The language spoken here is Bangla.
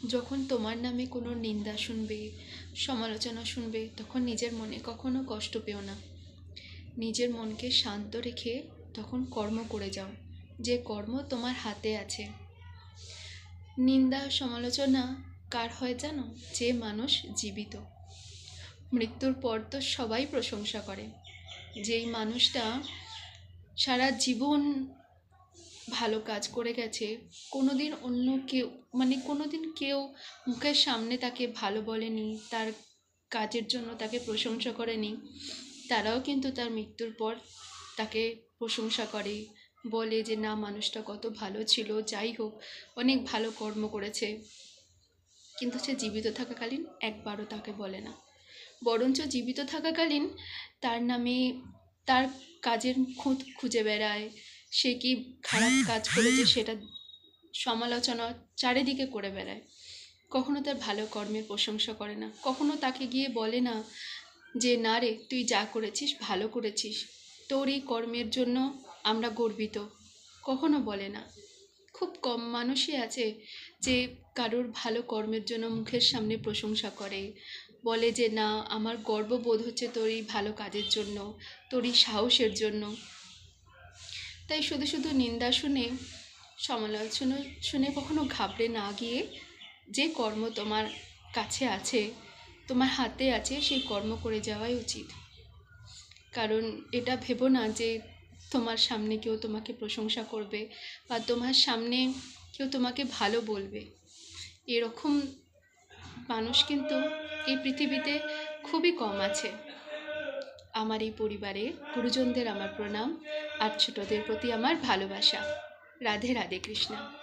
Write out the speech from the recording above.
যখন তোমার নামে কোনো নিন্দা শুনবে, সমালোচনা শুনবে, তখন নিজের মনে কখনো কষ্ট পেও না। নিজের মনকে শান্ত রেখে তখন কর্ম করে যাও, যে কর্ম তোমার হাতে আছে। নিন্দা সমালোচনা কার হয় জানো? যে মানুষ জীবিত। মৃত্যুর পর তো সবাই প্রশংসা করে। যেই মানুষটা সারা জীবন ভালো কাজ করে গেছে, কোনোদিন অন্য কেউ কোনোদিন কেউ মুখের সামনে তাকে ভালো বলেনি, তার কাজের জন্য তাকে প্রশংসা করেনি, তারাও কিন্তু তার মৃত্যুর পর তাকে প্রশংসা করে, বলে যে না, মানুষটা কত ভালো ছিল, যাই হোক অনেক ভালো কর্ম করেছে। কিন্তু সে জীবিত থাকাকালীন একবারও তাকে বলে না, বরঞ্চ জীবিত থাকাকালীন তার নামে তার কাজের খুঁত খুঁজে বেড়ায়। সে কি খারাপ কাজ করেছে সেটা সমালোচনা চারিদিকে করে বেড়ায়। কখনো তার ভালো কর্মের প্রশংসা করে না, কখনো তাকে গিয়ে বলে না যে না রে, তুই যা করেছিস ভালো করেছিস, তোর এই কর্মের জন্য আমরা গর্বিত, কখনো বলে না। খুব কম মানুষই আছে যে কারোর ভালো কর্মের জন্য মুখের সামনে প্রশংসা করে, বলে যে না, আমার গর্ববোধ হচ্ছে তোর এই ভালো কাজের জন্য, তোর এই সাহসের জন্য। তাই শুধু শুধু নিন্দা শুনে, সমালোচনা শুনে কখনো ঘাবড়ে না গিয়ে, যে কর্ম তোমার কাছে আছে, তোমার হাতে আছে, সেই কর্ম করে যাওয়াই উচিত। কারণ এটা ভেবো না যে তোমার সামনে কেউ তোমাকে প্রশংসা করবে বা তোমার সামনে কেউ তোমাকে ভালো বলবে। এরকম মানুষ কিন্তু এই পৃথিবীতে খুবই কম আছে। আমার এই পরিবারে গুরুজনদের আমার প্রণাম, আর ছোটদের প্রতি আমার ভালোবাসা। রাধে রাধে কৃষ্ণা।